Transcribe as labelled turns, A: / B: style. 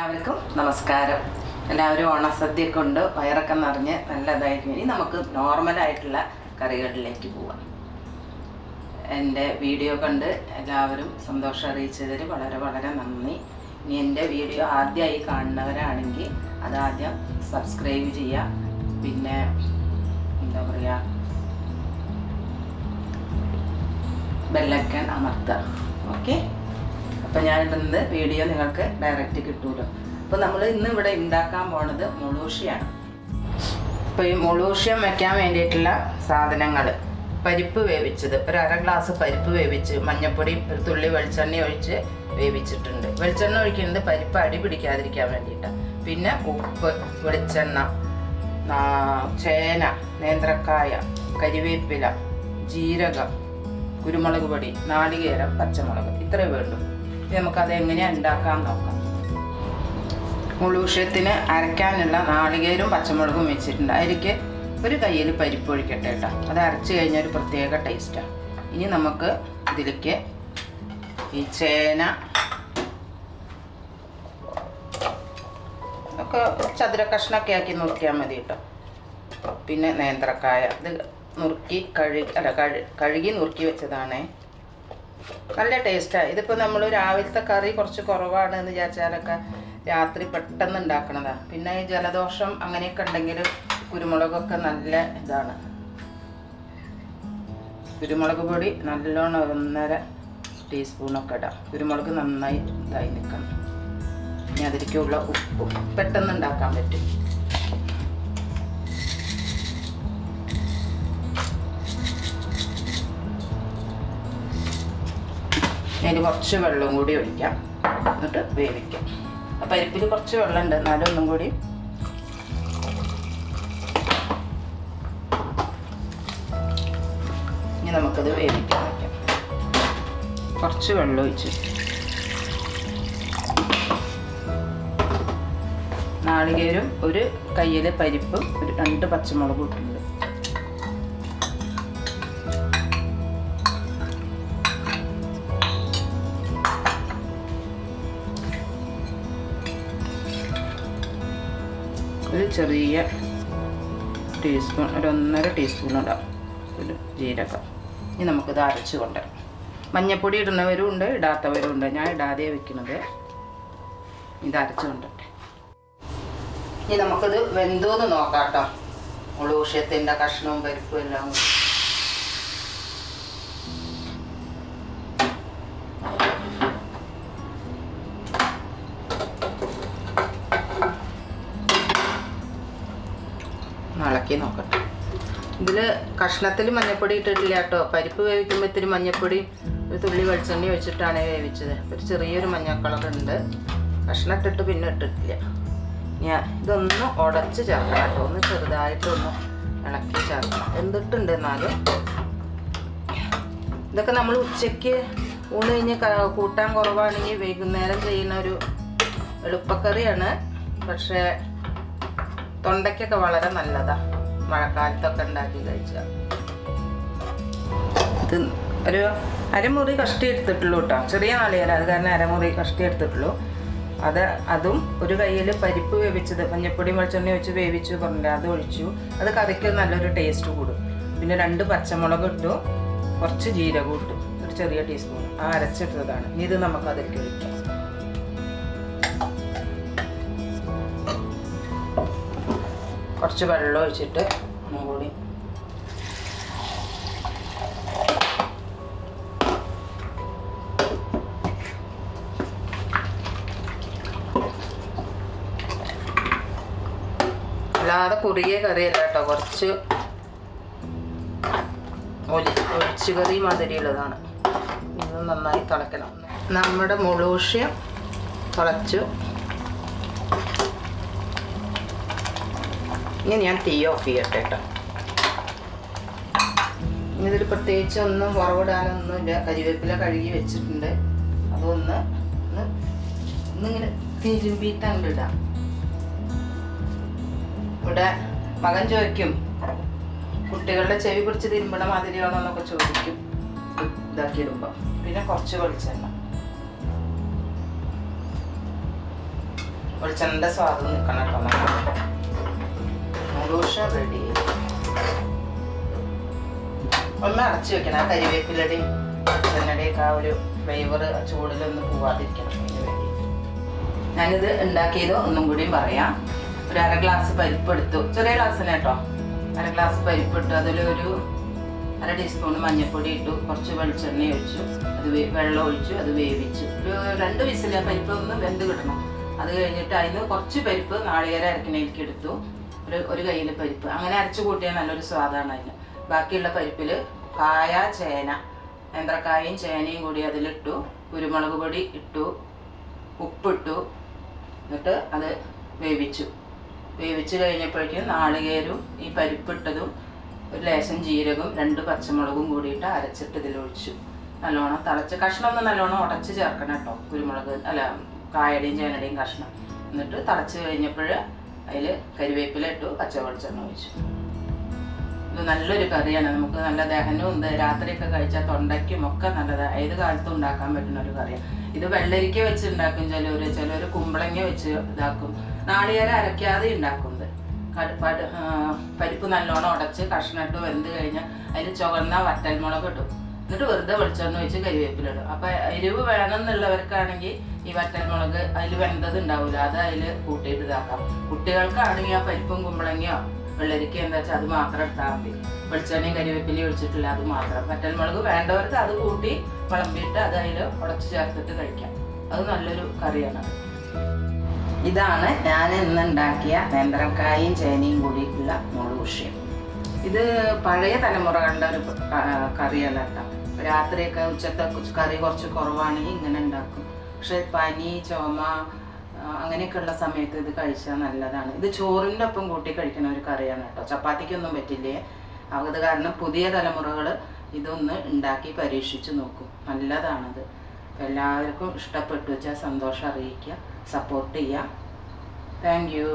A: എല്ലാവർക്കും നമസ്കാരം. എല്ലാവരും ഓണസദ്യയൊക്കെ ഉണ്ട്, വയറൊക്കെ നിറഞ്ഞ് നല്ലതായിരിക്കും. ഇനി നമുക്ക് നോർമലായിട്ടുള്ള കറികളിലേക്ക് പോവാം. എൻ്റെ വീഡിയോ കണ്ട് എല്ലാവരും സന്തോഷം അറിയിച്ചതിൽ വളരെ വളരെ നന്ദി. ഇനി എൻ്റെ വീഡിയോ ആദ്യമായി കാണുന്നവരാണെങ്കിൽ അതാദ്യം സബ്സ്ക്രൈബ് ചെയ്യുക, പിന്നെ എന്താ പറയുക, ബെല്ലൈക്കൺ അമർത്തുക. ഓക്കെ, അപ്പോൾ ഞാനിടുന്നത് വീഡിയോ നിങ്ങൾക്ക് ഡയറക്റ്റ് കിട്ടുമല്ലോ. അപ്പോൾ നമ്മൾ ഇന്ന് ഇവിടെ ഉണ്ടാക്കാൻ പോണത് മൊളൂഷ്യമാണ്. അപ്പോൾ ഈ മൊളൂഷ്യം വയ്ക്കാൻ വേണ്ടിയിട്ടുള്ള സാധനങ്ങൾ: പരിപ്പ് വേവിച്ചത്, ഒരു അര ഗ്ലാസ് പരിപ്പ് വേവിച്ച് മഞ്ഞൾപ്പൊടിയും ഒരു തുള്ളി വെളിച്ചെണ്ണ ഒഴിച്ച് വേവിച്ചിട്ടുണ്ട്. വെളിച്ചെണ്ണ ഒഴിക്കുന്നത് പരിപ്പ് അടി പിടിക്കാതിരിക്കാൻ വേണ്ടിയിട്ടാണ്. പിന്നെ ഉപ്പ്, വെളിച്ചെണ്ണ, ചേന, നേന്ത്രക്കായ, കരിവേപ്പില, ജീരകം, കുരുമുളക് പൊടി, നാളികേരം, പച്ചമുളക്, ഇത്രയേ വേണ്ടു. നമുക്കത് എങ്ങനെയാണ് ഉണ്ടാക്കാൻ നോക്കാം. മൊളൂഷ്യത്തിന് അരയ്ക്കാനുള്ള നാളികേരവും പച്ചമുളകും വെച്ചിട്ടുണ്ട്. അതിലേക്ക് ഒരു കയ്യിൽ പരിപ്പ് ഒഴിക്കട്ടെ കേട്ടോ. അത് അരച്ച് കഴിഞ്ഞാൽ ഒരു പ്രത്യേക ടേസ്റ്റാണ്. ഇനി നമുക്ക് ഇതിലേക്ക് ഈ ചേന ഒക്കെ ചതുര കഷ്ണമൊക്കെ ആക്കി നുറുക്കിയാൽ മതി കേട്ടോ. പിന്നെ നേന്ത്രക്കായ, ഇത് നുറുക്കി കഴുകി നുറുക്കി വെച്ചതാണേ. നല്ല ടേസ്റ്റാണ്. ഇതിപ്പോൾ നമ്മൾ രാവിലത്തെ കറി കുറച്ച് കുറവാണ് എന്ന് വിചാരിച്ചാലൊക്കെ രാത്രി പെട്ടെന്ന് ഉണ്ടാക്കണതാണ്. പിന്നെ ഈ ജലദോഷം അങ്ങനെയൊക്കെ ഉണ്ടെങ്കിൽ കുരുമുളകൊക്കെ നല്ല ഇതാണ്. കുരുമുളക് പൊടി നല്ലോണം 1.5 ടീസ്പൂണൊക്കെ ഇടാം. കുരുമുളക് നന്നായി ഇതായി നിൽക്കണം. ഇനി അതിലേക്കുള്ള ഉപ്പും പെട്ടെന്ന് ഉണ്ടാക്കാൻ പറ്റും. അതിന് കുറച്ച് വെള്ളം കൂടി ഒഴിക്കാം, എന്നിട്ട് വേവിക്കാം. അപ്പം പരിപ്പിൽ കുറച്ച് വെള്ളം ഉണ്ട്, എന്നാലും ഒന്നും കൂടി ഇനി നമുക്കത് വേവിക്കാൻ വയ്ക്കാം. കുറച്ച് വെള്ളം ഒഴിച്ച് നാളികേരും ഒരു കയ്യിൽ പരിപ്പും ഒരു 2 പച്ചമുളകും ഇട്ടിട്ടുണ്ട്. ഒരു ചെറിയ ടീസ്പൂൺ, ഒരു 1.5 ടീസ്പൂൺ ഇടാം ഒരു ജീരകം. ഇനി നമുക്കിത് അരച്ച് കൊണ്ടുവരാം. മഞ്ഞൾപ്പൊടി ഇടുന്നവരും ഉണ്ട്, ഇടാത്തവരും ഉണ്ട്. ഞാൻ ഇടാതെ വെക്കുന്നത്. ഇത് അരച്ച് കൊണ്ടുവരട്ടെ. ഇനി നമുക്കിത് വെന്തോന്ന് നോക്കാം കേട്ടോ. മൊളൂഷ്യത്തിൻ്റെ കഷ്ണവും പരിപ്പും എല്ലാം ഇളക്കി നോക്കട്ടെ. ഇതിൽ കഷ്ണത്തിൽ മഞ്ഞൾപ്പൊടി ഇട്ടിട്ടില്ല കേട്ടോ. പരിപ്പ് വേവിക്കുമ്പോൾ ഇത്തിരി മഞ്ഞൾപ്പൊടി ഒരു തുള്ളി വെളിച്ചെണ്ണ ഒഴിച്ചിട്ടാണ് വേവിച്ചത്. ഒരു ചെറിയൊരു മഞ്ഞ കളറുണ്ട്. കഷ്ണം ഇട്ടിട്ട് പിന്നെ ഇട്ടിട്ടില്ല. ഞാൻ ഇതൊന്ന് ഉടച്ച് ചേർക്കണം കേട്ടോ. ഒന്ന് ചെറുതായിട്ടൊന്ന് ഇളക്കി ചേർക്കണം. എന്തിട്ടുണ്ട് എന്നാലും ഇതൊക്കെ നമ്മൾ ഉച്ചയ്ക്ക് ഊണ് കഴിഞ്ഞ് കൂട്ടാൻ കുറവാണെങ്കിൽ വൈകുന്നേരം ചെയ്യുന്ന ഒരു എളുപ്പക്കറിയാണ്. പക്ഷേ തൊണ്ടയ്ക്കൊക്കെ വളരെ നല്ലതാണ്. മഴക്കാലത്തൊക്കെ ഉണ്ടാക്കി കഴിച്ചാൽ. ഇത് ഒരു അരമുറി കഷ്ടി എടുത്തിട്ടുള്ളൂ കേട്ടോ. ചെറിയ നാളികേരം, അത് കാരണം അരമുറി കഷ്ടി എടുത്തിട്ടുള്ളൂ. അതും ഒരു കയ്യിൽ പരിപ്പ് വേവിച്ചത് മഞ്ഞൾപ്പൊടി വെളിച്ചെണ്ണ വെച്ച് വേവിച്ചു പറഞ്ഞില്ല, അത് ഒഴിച്ചു. അത് കറിക്ക് നല്ലൊരു ടേസ്റ്റ് കൂടും. പിന്നെ 2 പച്ചമുളക് ഇട്ടു, കുറച്ച് ജീരകം ഇട്ടു, ഒരു ചെറിയ ടീസ്പൂൺ. ആ അരച്ചിട്ടതാണ്. ഇനി ഇത് നമുക്ക് അതിലേക്ക് ഒഴിക്കാം. കുറച്ച് വെള്ളം ഒഴിച്ചിട്ട് ഒന്നും കൂടി അല്ലാതെ കുറുകിയ കറിയല്ല കേട്ടോ. കുറച്ച് ഒഴിച്ച് കറി മാതിരിയുള്ളതാണ്. ഇത് നന്നായി തിളക്കണം. നമ്മുടെ മൊളൂഷ്യം തിളച്ചു. ഇനി ഞാൻ തീ ഓഫ് ചെയ്യട്ടെ കേട്ടോ. ഇതിൽ പ്രത്യേകിച്ച് ഒന്നും വറവിടാനൊന്നുമില്ല. കരിവേപ്പില കഴുകി വെച്ചിട്ടുണ്ട്. അതൊന്ന് ഇന്നിങ്ങനെ തിരുമ്പിയിട്ട് അങ്ങോട്ട് ഇടാം. ഇവിടെ മകൻ ചോദിക്കും, കുട്ടികളുടെ ചെവി പിടിച്ച് തിരുമ്പണ മാതിരിയാണോ എന്നൊക്കെ ചോദിക്കും ഇതാക്കിയിടുമ്പോൾ. പിന്നെ കുറച്ച് വെളിച്ചെണ്ണ വെളിച്ചെണ്ണൻ്റെ സ്വാദം നിൽക്കണം കേട്ടോ. മുളൂഷ്യം റെഡി. ഒന്ന് അടച്ചു വെക്കണം. ആ കരിവേപ്പിലയുടെയും വെളിച്ചെണ്ണയുടെയൊക്കെ ആ ഒരു ഫ്ലേവർ ചൂടിലൊന്നും പോവാതിരിക്കണം. അതിന് വേണ്ടി ഞാനിത് ഉണ്ടാക്കിയത് ഒന്നും കൂടിയും പറയാം. ഒരു 1/2 ഗ്ലാസ് പരിപ്പ് എടുത്തു. ചെറിയ ഗ്ലാസ്സിന് കേട്ടോ. 1/2 ഗ്ലാസ് പരിപ്പ് ഇട്ടു. അതിലൊരു 1/2 ടീസ്പൂൺ മഞ്ഞൾപ്പൊടി ഇട്ടു. കുറച്ച് വെളിച്ചെണ്ണ ഒഴിച്ചു. അത് വെള്ളം ഒഴിച്ചു. അത് വേവിച്ചു. ഒരു 2 വിസിൽ. പരിപ്പ് ഒന്ന് വെന്ത് കിട്ടണം. അത് കഴിഞ്ഞിട്ട് അതിന് കുറച്ച് പരിപ്പ് നാളികേരം അരക്കണേലേക്ക് എടുത്തു. ഒരു കയ്യിൽ പരിപ്പ്. അങ്ങനെ അരച്ചു കൂട്ടിയാൽ നല്ലൊരു സ്വാദാണ് അതിന്. ബാക്കിയുള്ള പരിപ്പിൽ കായ, ചേന, നേന്ത്രക്കായും ചേനയും കൂടി അതിലിട്ടു. കുരുമുളക് പൊടി ഇട്ടു. ഉപ്പിട്ടു. എന്നിട്ട് അത് വേവിച്ചു കഴിഞ്ഞപ്പോഴേക്കും നാളികേരവും ഈ പരിപ്പിട്ടതും ഒരു ലേശം ജീരകവും 2 പച്ചമുളകും കൂടിയിട്ട് അരച്ചിട്ട് ഇതിലൊഴിച്ചു. നല്ലോണം തിളച്ച് കഷ്ണം നല്ലോണം ഉടച്ച് ചേർക്കണം കേട്ടോ. കുരുമുളക് കായയുടെയും ചേനയുടെയും കഷ്ണം. എന്നിട്ട് തിളച്ച് കഴിഞ്ഞപ്പോൾ അതിൽ കരിവേപ്പില ഇട്ടു. പച്ച വെളിച്ചെണ്ണ ഒഴിച്ചു. ഇത് നല്ലൊരു കറിയാണ്. നമുക്ക് നല്ല ദഹനവും ഉണ്ട്. രാത്രിയൊക്കെ കഴിച്ചാൽ തൊണ്ടയ്ക്കും ഒക്കെ നല്ലതാണ്. ഏത് കാലത്തും ഉണ്ടാക്കാൻ പറ്റുന്ന ഒരു കറിയാണ്. ഇത് വെള്ളരിക്ക വെച്ച് ഉണ്ടാക്കും. ചിലർ കുമ്പളങ്ങ വെച്ച് ഇതാക്കും. നാളികേരം അരയ്ക്കാതെ ഉണ്ടാക്കുന്നത്. പരിപ്പ് നല്ലോണം ഉടച്ച് കഷ്ണിട്ട് വെന്ത് കഴിഞ്ഞാൽ അതിൽ ചുവന്ന വറ്റൽമുളക് ഇടും. എന്നിട്ട് വെറുതെ വെളിച്ചെണ്ണ ഒഴിച്ച് കരിവേപ്പില ഇടും. അപ്പം എരിവ് വേണമെന്നുള്ളവർക്കാണെങ്കിൽ ഈ വറ്റൽമുളക് അതിൽ വെന്തത് ഉണ്ടാവില്ല. അത് അതിൽ കൂട്ടിയിട്ട് ഇതാക്കാം. കുട്ടികൾക്കാണെങ്കിൽ ആ പരിപ്പും കുമ്പളങ്ങയോ വെള്ളരിക്ക എന്താ വെച്ചാൽ അത് മാത്രം എടുത്താൽ മതി. വെളിച്ചെണ്ണയും കരിവേപ്പിലയും ഒഴിച്ചിട്ടില്ല, അത് മാത്രം. വറ്റൽമുളക് വേണ്ടവർക്ക് അത് കൂട്ടി വിളമ്പിയിട്ട് അത് അതിൽ ഉടച്ച് ചേർത്തിട്ട് കഴിക്കാം. അത് നല്ലൊരു കറിയാണ്. ഇതാണ് ഞാൻ ഇന്ന് ഉണ്ടാക്കിയ നേന്ത്രക്കായും ചേനയും കൂടിയിട്ടുള്ള മുളൂഷ്യം. ഇത് പഴയ തലമുറകളുടെ ഒരു കറിയല്ല കേട്ടോ. രാത്രിയൊക്കെ ഉച്ചത്തെ കറി കുറച്ച് കുറവാണെങ്കിൽ ഇങ്ങനെ ഉണ്ടാക്കും. പക്ഷെ പനി, ചുമ അങ്ങനെയൊക്കെയുള്ള സമയത്ത് ഇത് കഴിച്ചാൽ നല്ലതാണ്. ഇത് ചോറിൻ്റെ ഒപ്പം കൂട്ടി കഴിക്കുന്ന ഒരു കറിയാണ് കേട്ടോ. ചപ്പാത്തിക്കൊന്നും പറ്റില്ലേ. അത് കാരണം പുതിയ തലമുറകൾ ഇതൊന്ന് ഉണ്ടാക്കി പരീക്ഷിച്ച് നോക്കും. നല്ലതാണത്. എല്ലാവർക്കും ഇഷ്ടപ്പെട്ടു വെച്ചാൽ സന്തോഷം അറിയിക്കുക. സപ്പോർട്ട് ചെയ്യുക. Thank you.